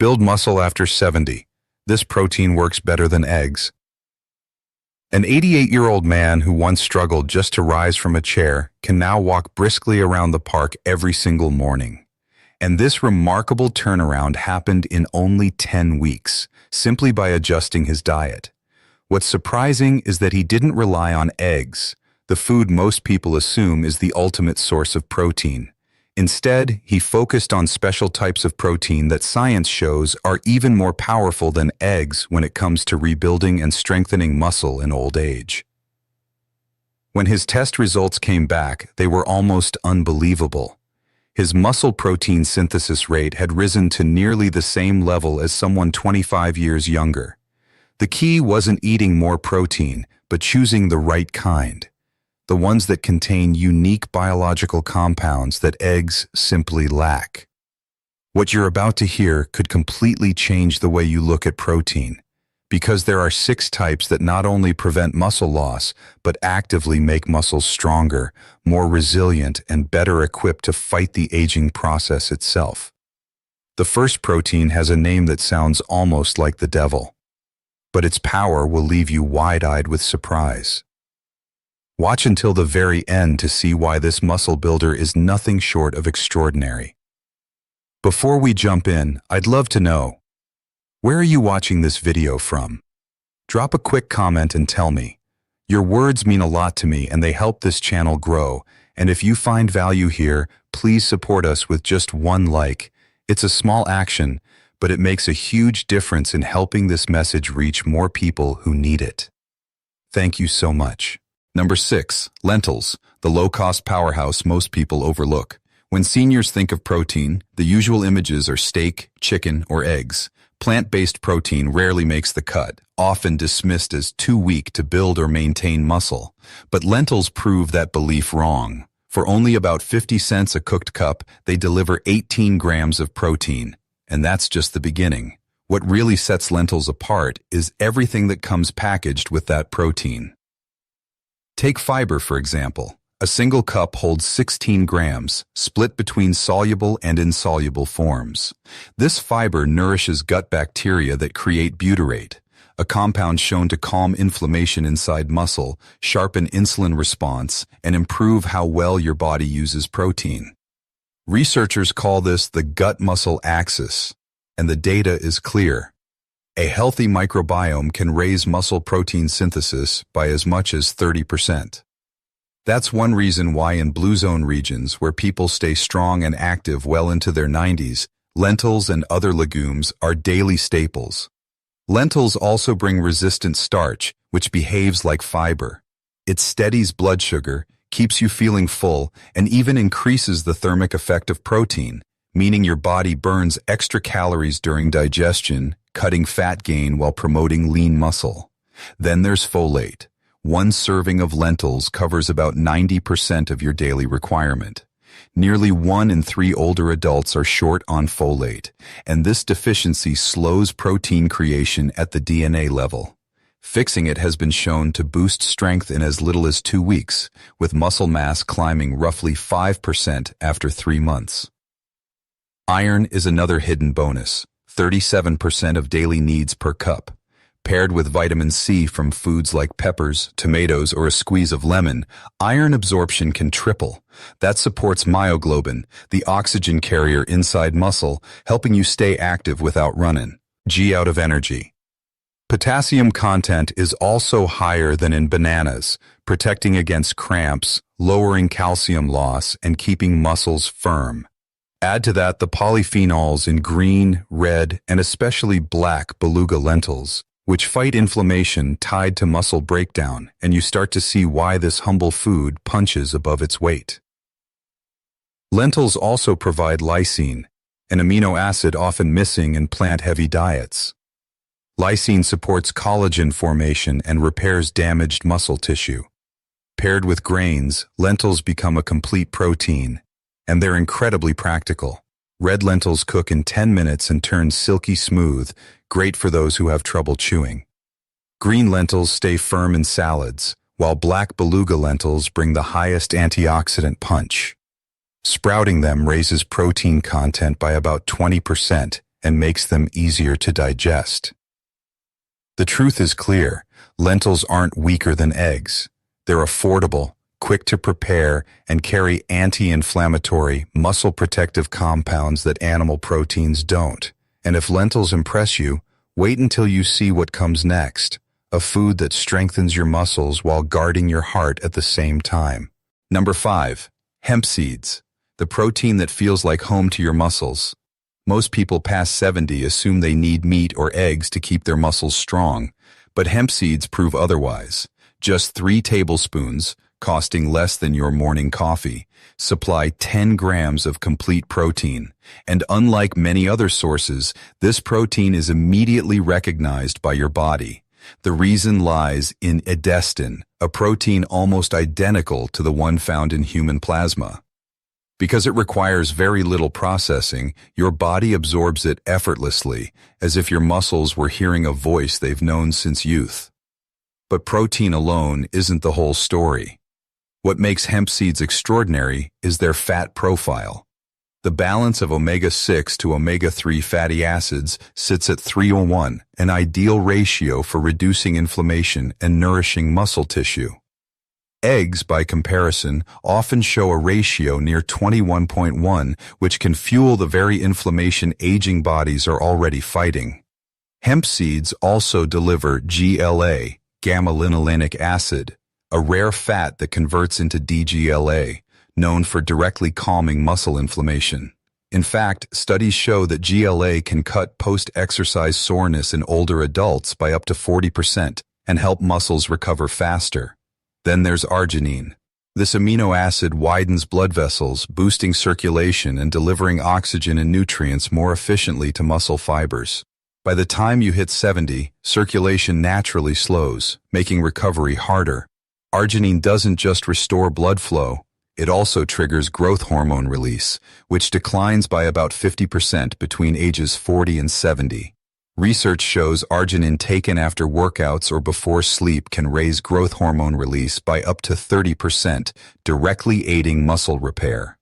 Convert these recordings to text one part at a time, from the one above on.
Build muscle after 70. This protein works better than eggs. An 88-year-old man who once struggled just to rise from a chair can now walk briskly around the park every single morning. And this remarkable turnaround happened in only 10 weeks, simply by adjusting his diet. What's surprising is that he didn't rely on eggs, the food most people assume is the ultimate source of protein. Instead, he focused on special types of protein that science shows are even more powerful than eggs when it comes to rebuilding and strengthening muscle in old age. When his test results came back, they were almost unbelievable. His muscle protein synthesis rate had risen to nearly the same level as someone 25 years younger. The key wasn't eating more protein, but choosing the right kind. The ones that contain unique biological compounds that eggs simply lack. What you're about to hear could completely change the way you look at protein, because there are 6 types that not only prevent muscle loss, but actively make muscles stronger, more resilient, and better equipped to fight the aging process itself. The first protein has a name that sounds almost like the devil, but its power will leave you wide-eyed with surprise. Watch until the very end to see why this muscle builder is nothing short of extraordinary. Before we jump in, I'd love to know, where are you watching this video from? Drop a quick comment and tell me. Your words mean a lot to me and they help this channel grow. And if you find value here, please support us with just one like. It's a small action, but it makes a huge difference in helping this message reach more people who need it. Thank you so much. Number 6, lentils, the low-cost powerhouse most people overlook. When seniors think of protein, the usual images are steak, chicken, or eggs. Plant-based protein rarely makes the cut, often dismissed as too weak to build or maintain muscle. But lentils prove that belief wrong. For only about 50 cents a cooked cup, they deliver 18 grams of protein. And that's just the beginning. What really sets lentils apart is everything that comes packaged with that protein. Take fiber, for example. A single cup holds 16 grams, split between soluble and insoluble forms. This fiber nourishes gut bacteria that create butyrate, a compound shown to calm inflammation inside muscle, sharpen insulin response, and improve how well your body uses protein. Researchers call this the gut-muscle axis, and the data is clear. A healthy microbiome can raise muscle protein synthesis by as much as 30%. That's one reason why in blue zone regions where people stay strong and active well into their 90s, lentils and other legumes are daily staples. Lentils also bring resistant starch, which behaves like fiber. It steadies blood sugar, keeps you feeling full, and even increases the thermic effect of protein, meaning your body burns extra calories during digestion, cutting fat gain while promoting lean muscle. Then there's folate. One serving of lentils covers about 90% of your daily requirement. Nearly 1 in 3 older adults are short on folate, and this deficiency slows protein creation at the DNA level. Fixing it has been shown to boost strength in as little as 2 weeks, with muscle mass climbing roughly 5% after 3 months. Iron is another hidden bonus, 37% of daily needs per cup. Paired with vitamin C from foods like peppers, tomatoes, or a squeeze of lemon, iron absorption can triple. That supports myoglobin, the oxygen carrier inside muscle, helping you stay active without running out of energy. Potassium content is also higher than in bananas, protecting against cramps, lowering calcium loss, and keeping muscles firm. Add to that the polyphenols in green, red, and especially black beluga lentils, which fight inflammation tied to muscle breakdown, and you start to see why this humble food punches above its weight. Lentils also provide lysine, an amino acid often missing in plant-heavy diets. Lysine supports collagen formation and repairs damaged muscle tissue. Paired with grains, lentils become a complete protein, and they're incredibly practical. Red lentils cook in 10 minutes and turn silky smooth, great for those who have trouble chewing. Green lentils stay firm in salads, while black beluga lentils bring the highest antioxidant punch. Sprouting them raises protein content by about 20%, and makes them easier to digest. The truth is clear. Lentils aren't weaker than eggs. They're affordable, quick to prepare, and carry anti-inflammatory, muscle-protective compounds that animal proteins don't. And if lentils impress you, wait until you see what comes next, a food that strengthens your muscles while guarding your heart at the same time. Number 5. Hemp seeds, the protein that feels like home to your muscles. Most people past 70 assume they need meat or eggs to keep their muscles strong, but hemp seeds prove otherwise. Just 3 tablespoons, costing less than your morning coffee, supply 10 grams of complete protein. And unlike many other sources, this protein is immediately recognized by your body. The reason lies in edestin, a protein almost identical to the one found in human plasma. Because it requires very little processing, your body absorbs it effortlessly, as if your muscles were hearing a voice they've known since youth. But protein alone isn't the whole story. What makes hemp seeds extraordinary is their fat profile. The balance of omega-6 to omega-3 fatty acids sits at 3:1, an ideal ratio for reducing inflammation and nourishing muscle tissue. Eggs, by comparison, often show a ratio near 21.1, which can fuel the very inflammation aging bodies are already fighting. Hemp seeds also deliver GLA, gamma-linolenic acid, a rare fat that converts into DGLA, known for directly calming muscle inflammation. In fact, studies show that GLA can cut post-exercise soreness in older adults by up to 40% and help muscles recover faster. Then there's arginine. This amino acid widens blood vessels, boosting circulation and delivering oxygen and nutrients more efficiently to muscle fibers. By the time you hit 70, circulation naturally slows, making recovery harder. Arginine doesn't just restore blood flow, it also triggers growth hormone release, which declines by about 50% between ages 40 and 70. Research shows arginine taken after workouts or before sleep can raise growth hormone release by up to 30%, directly aiding muscle repair.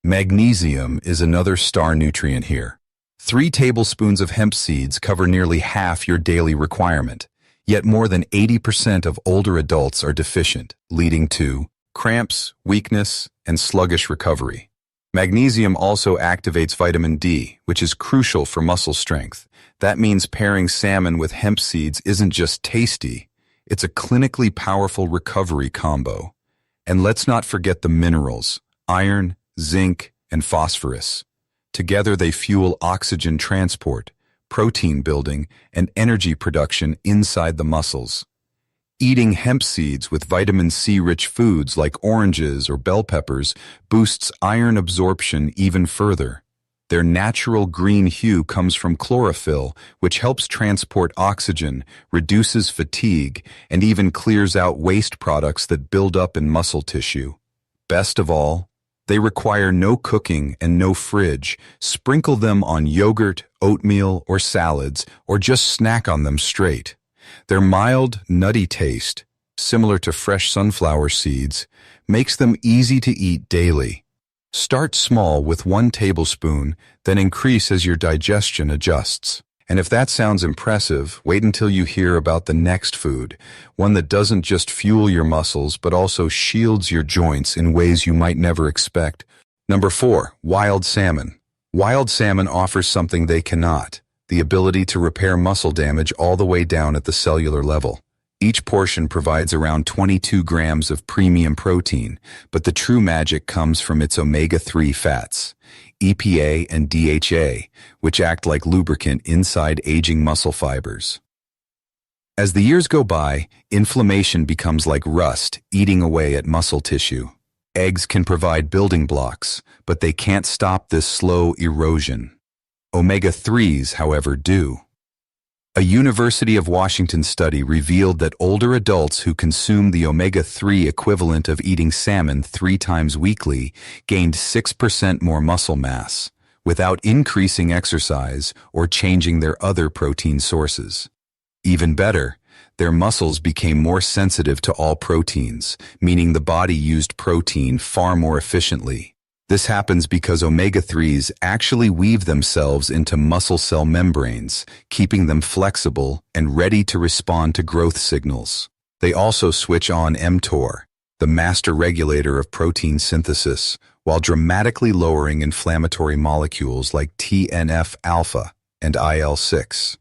Magnesium is another star nutrient here. 3 tablespoons of hemp seeds cover nearly half your daily requirement. Yet more than 80% of older adults are deficient, leading to cramps, weakness, and sluggish recovery. Magnesium also activates vitamin D, which is crucial for muscle strength. That means pairing salmon with hemp seeds isn't just tasty, it's a clinically powerful recovery combo. And let's not forget the minerals, iron, zinc, and phosphorus. Together they fuel oxygen transport, protein building, and energy production inside the muscles. Eating hemp seeds with vitamin C-rich foods like oranges or bell peppers boosts iron absorption even further. Their natural green hue comes from chlorophyll, which helps transport oxygen, reduces fatigue, and even clears out waste products that build up in muscle tissue. Best of all, they require no cooking and no fridge. Sprinkle them on yogurt, oatmeal, or salads, or just snack on them straight. Their mild, nutty taste, similar to fresh sunflower seeds, makes them easy to eat daily. Start small with 1 tablespoon, then increase as your digestion adjusts. And if that sounds impressive, wait until you hear about the next food, one that doesn't just fuel your muscles but also shields your joints in ways you might never expect. Number 4, wild salmon. Wild salmon offers something they cannot, the ability to repair muscle damage all the way down at the cellular level. Each portion provides around 22 grams of premium protein, but the true magic comes from its omega-3 fats, EPA and DHA, which act like lubricant inside aging muscle fibers. As the years go by, inflammation becomes like rust, eating away at muscle tissue. Eggs can provide building blocks, but they can't stop this slow erosion. Omega-3s, however, do. A University of Washington study revealed that older adults who consume the omega-3 equivalent of eating salmon 3 times weekly gained 6% more muscle mass, without increasing exercise or changing their other protein sources. Even better, their muscles became more sensitive to all proteins, meaning the body used protein far more efficiently. This happens because omega-3s actually weave themselves into muscle cell membranes, keeping them flexible and ready to respond to growth signals. They also switch on mTOR, the master regulator of protein synthesis, while dramatically lowering inflammatory molecules like TNF-alpha and IL-6.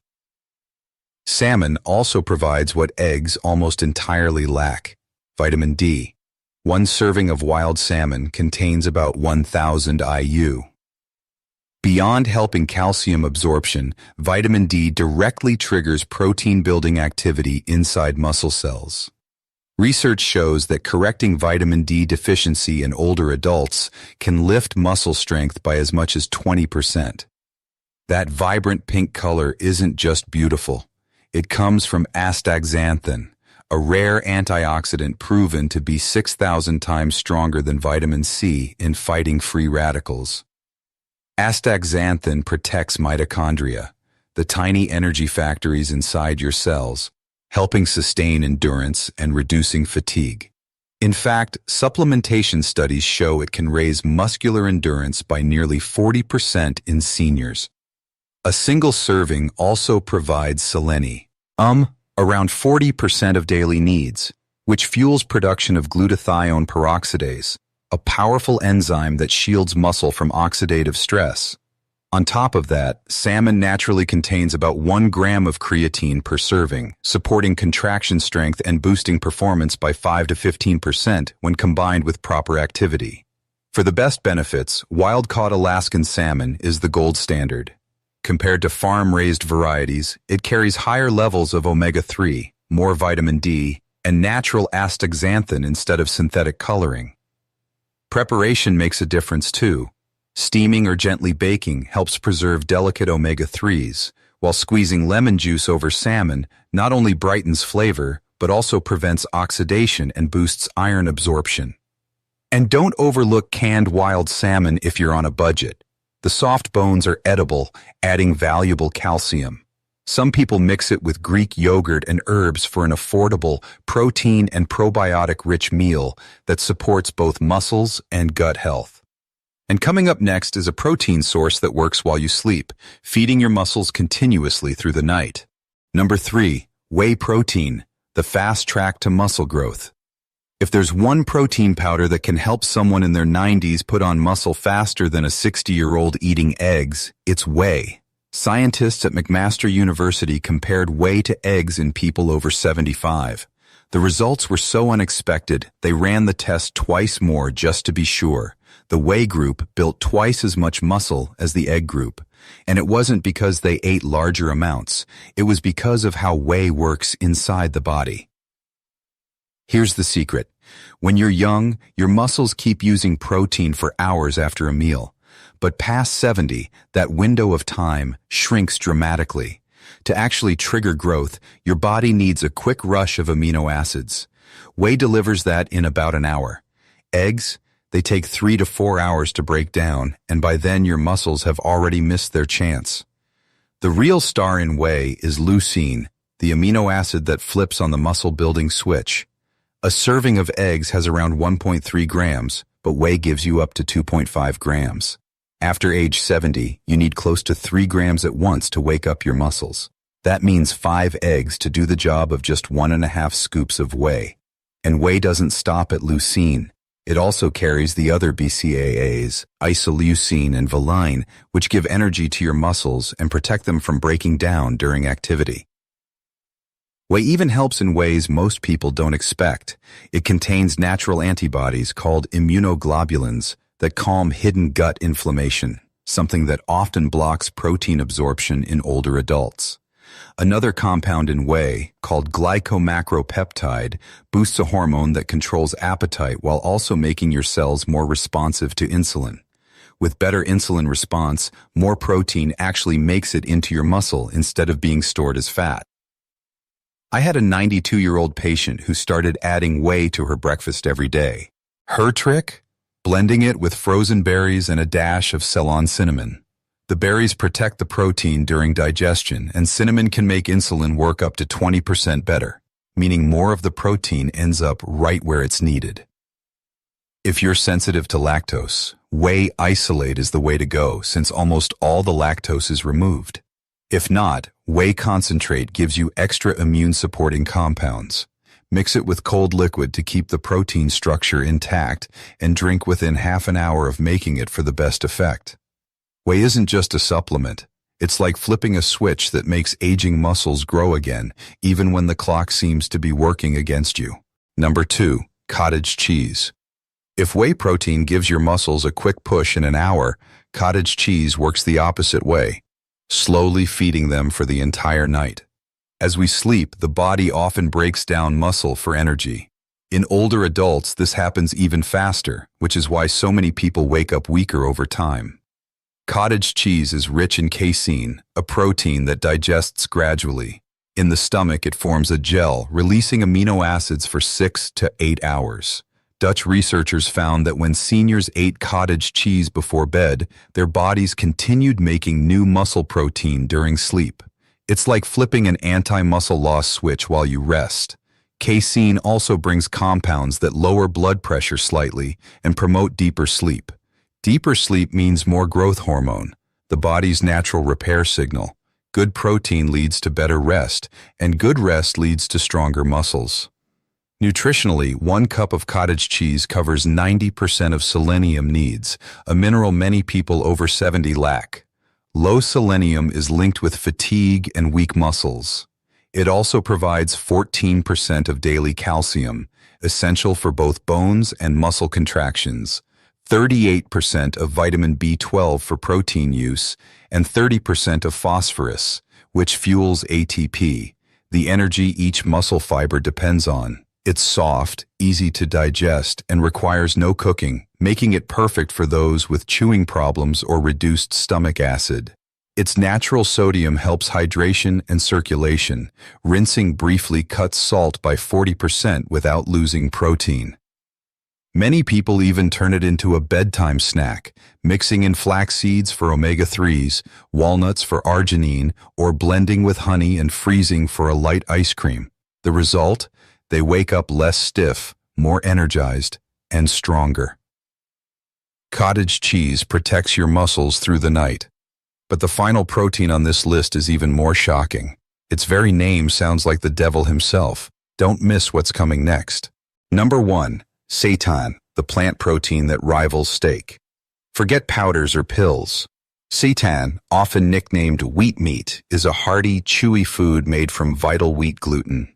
Salmon also provides what eggs almost entirely lack: vitamin D. One serving of wild salmon contains about 1,000 IU. Beyond helping calcium absorption, vitamin D directly triggers protein-building activity inside muscle cells. Research shows that correcting vitamin D deficiency in older adults can lift muscle strength by as much as 20%. That vibrant pink color isn't just beautiful. It comes from astaxanthin, a rare antioxidant proven to be 6,000 times stronger than vitamin C in fighting free radicals. Astaxanthin protects mitochondria, the tiny energy factories inside your cells, helping sustain endurance and reducing fatigue. In fact, supplementation studies show it can raise muscular endurance by nearly 40% in seniors. A single serving also provides selenium, around 40% of daily needs, which fuels production of glutathione peroxidase, a powerful enzyme that shields muscle from oxidative stress. On top of that, salmon naturally contains about 1 gram of creatine per serving, supporting contraction strength and boosting performance by 5 to 15% when combined with proper activity. For the best benefits, wild-caught Alaskan salmon is the gold standard. Compared to farm-raised varieties, it carries higher levels of omega-3, more vitamin D, and natural astaxanthin instead of synthetic coloring. Preparation makes a difference too. Steaming or gently baking helps preserve delicate omega-3s, while squeezing lemon juice over salmon not only brightens flavor, but also prevents oxidation and boosts iron absorption. And don't overlook canned wild salmon if you're on a budget. The soft bones are edible, adding valuable calcium. Some people mix it with Greek yogurt and herbs for an affordable, protein and probiotic-rich meal that supports both muscles and gut health. And coming up next is a protein source that works while you sleep, feeding your muscles continuously through the night. Number 3, whey protein, the fast track to muscle growth. If there's one protein powder that can help someone in their 90s put on muscle faster than a 60-year-old eating eggs, it's whey. Scientists at McMaster University compared whey to eggs in people over 75. The results were so unexpected, they ran the test twice more just to be sure. The whey group built twice as much muscle as the egg group. And it wasn't because they ate larger amounts. It was because of how whey works inside the body. Here's the secret. When you're young, your muscles keep using protein for hours after a meal. But past 70, that window of time shrinks dramatically. To actually trigger growth, your body needs a quick rush of amino acids. Whey delivers that in about an hour. Eggs, they take 3 to 4 hours to break down, and by then your muscles have already missed their chance. The real star in whey is leucine, the amino acid that flips on the muscle-building switch. A serving of eggs has around 1.3 grams, but whey gives you up to 2.5 grams. After age 70, you need close to 3 grams at once to wake up your muscles. That means 5 eggs to do the job of just 1.5 scoops of whey. And whey doesn't stop at leucine. It also carries the other BCAAs, isoleucine and valine, which give energy to your muscles and protect them from breaking down during activity. Whey even helps in ways most people don't expect. It contains natural antibodies called immunoglobulins that calm hidden gut inflammation, something that often blocks protein absorption in older adults. Another compound in whey, called glycomacropeptide, boosts a hormone that controls appetite while also making your cells more responsive to insulin. With better insulin response, more protein actually makes it into your muscle instead of being stored as fat. I had a 92-year-old patient who started adding whey to her breakfast every day. Her trick? Blending it with frozen berries and a dash of Ceylon cinnamon. The berries protect the protein during digestion, and cinnamon can make insulin work up to 20% better, meaning more of the protein ends up right where it's needed. If you're sensitive to lactose, whey isolate is the way to go since almost all the lactose is removed. If not, whey concentrate gives you extra immune-supporting compounds. Mix it with cold liquid to keep the protein structure intact and drink within half an hour of making it for the best effect. Whey isn't just a supplement. It's like flipping a switch that makes aging muscles grow again, even when the clock seems to be working against you. Number 2, cottage cheese. If whey protein gives your muscles a quick push in an hour, cottage cheese works the opposite way, slowly feeding them for the entire night. As we sleep, the body often breaks down muscle for energy. In older adults, this happens even faster, which is why so many people wake up weaker over time. Cottage cheese is rich in casein, a protein that digests gradually. In the stomach, it forms a gel, releasing amino acids for 6 to 8 hours. Dutch researchers found that when seniors ate cottage cheese before bed, their bodies continued making new muscle protein during sleep. It's like flipping an anti-muscle loss switch while you rest. Casein also brings compounds that lower blood pressure slightly and promote deeper sleep. Deeper sleep means more growth hormone, the body's natural repair signal. Good protein leads to better rest, and good rest leads to stronger muscles. Nutritionally, 1 cup of cottage cheese covers 90% of selenium needs, a mineral many people over 70 lack. Low selenium is linked with fatigue and weak muscles. It also provides 14% of daily calcium, essential for both bones and muscle contractions, 38% of vitamin B12 for protein use, and 30% of phosphorus, which fuels ATP, the energy each muscle fiber depends on. It's soft, easy to digest, and requires no cooking, making it perfect for those with chewing problems or reduced stomach acid. Its natural sodium helps hydration and circulation. Rinsing briefly cuts salt by 40% without losing protein. Many people even turn it into a bedtime snack, mixing in flax seeds for omega-3s, walnuts for arginine, or blending with honey and freezing for a light ice cream. The result? They wake up less stiff, more energized, and stronger. Cottage cheese protects your muscles through the night. But the final protein on this list is even more shocking. Its very name sounds like the devil himself. Don't miss what's coming next. Number 1. Seitan, the plant protein that rivals steak. Forget powders or pills. Seitan, often nicknamed wheat meat, is a hearty, chewy food made from vital wheat gluten.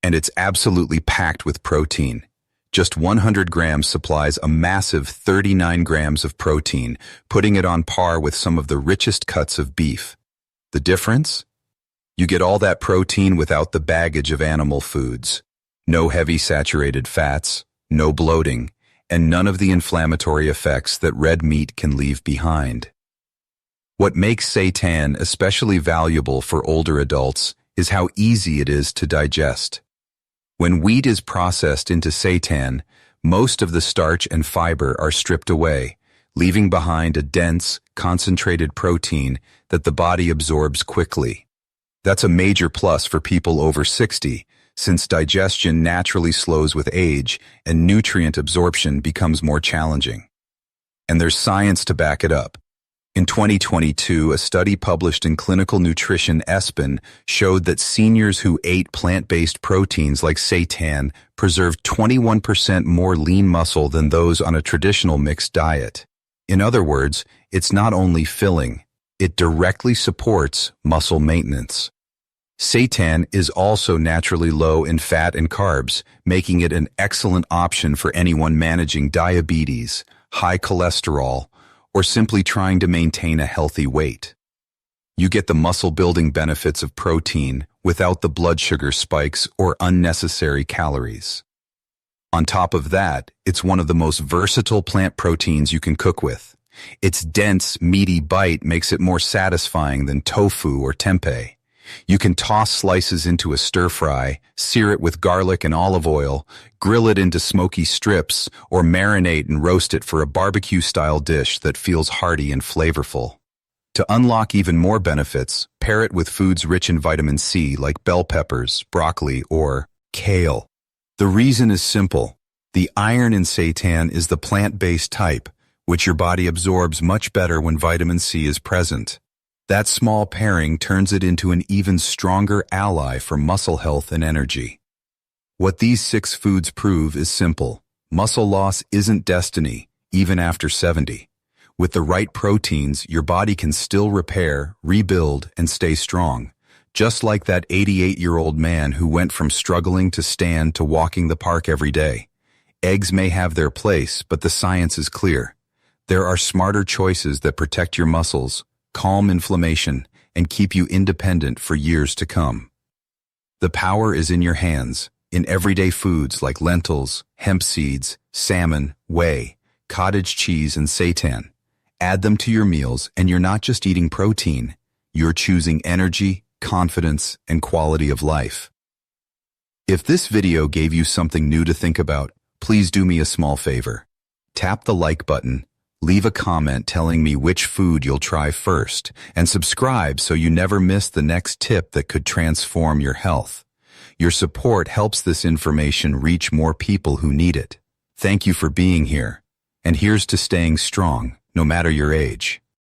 And it's absolutely packed with protein. Just 100 grams supplies a massive 39 grams of protein, putting it on par with some of the richest cuts of beef. The difference? You get all that protein without the baggage of animal foods. No heavy saturated fats, no bloating, and none of the inflammatory effects that red meat can leave behind. What makes seitan especially valuable for older adults is how easy it is to digest. When wheat is processed into seitan, most of the starch and fiber are stripped away, leaving behind a dense, concentrated protein that the body absorbs quickly. That's a major plus for people over 60, since digestion naturally slows with age and nutrient absorption becomes more challenging. And there's science to back it up. In 2022, a study published in Clinical Nutrition ESPN showed that seniors who ate plant-based proteins like seitan preserved 21% more lean muscle than those on a traditional mixed diet. In other words, it's not only filling, it directly supports muscle maintenance. Seitan is also naturally low in fat and carbs, making it an excellent option for anyone managing diabetes, high cholesterol, or simply trying to maintain a healthy weight. You get the muscle-building benefits of protein without the blood sugar spikes or unnecessary calories. On top of that, it's one of the most versatile plant proteins you can cook with. Its dense, meaty bite makes it more satisfying than tofu or tempeh. You can toss slices into a stir-fry, sear it with garlic and olive oil, grill it into smoky strips, or marinate and roast it for a barbecue-style dish that feels hearty and flavorful. To unlock even more benefits, pair it with foods rich in vitamin C like bell peppers, broccoli, or kale. The reason is simple. The iron in seitan is the plant-based type, which your body absorbs much better when vitamin C is present. That small pairing turns it into an even stronger ally for muscle health and energy. What these 6 foods prove is simple. Muscle loss isn't destiny, even after 70. With the right proteins, your body can still repair, rebuild, and stay strong. Just like that 88-year-old man who went from struggling to stand to walking the park every day. Eggs may have their place, but the science is clear. There are smarter choices that protect your muscles, calm inflammation, and keep you independent for years to come. The power is in your hands, in everyday foods like lentils, hemp seeds, salmon, whey, cottage cheese, and seitan. Add them to your meals, and you're not just eating protein, you're choosing energy, confidence, and quality of life. If this video gave you something new to think about, please do me a small favor. Tap the like button, leave a comment telling me which food you'll try first, and subscribe so you never miss the next tip that could transform your health. Your support helps this information reach more people who need it. Thank you for being here, and here's to staying strong, no matter your age.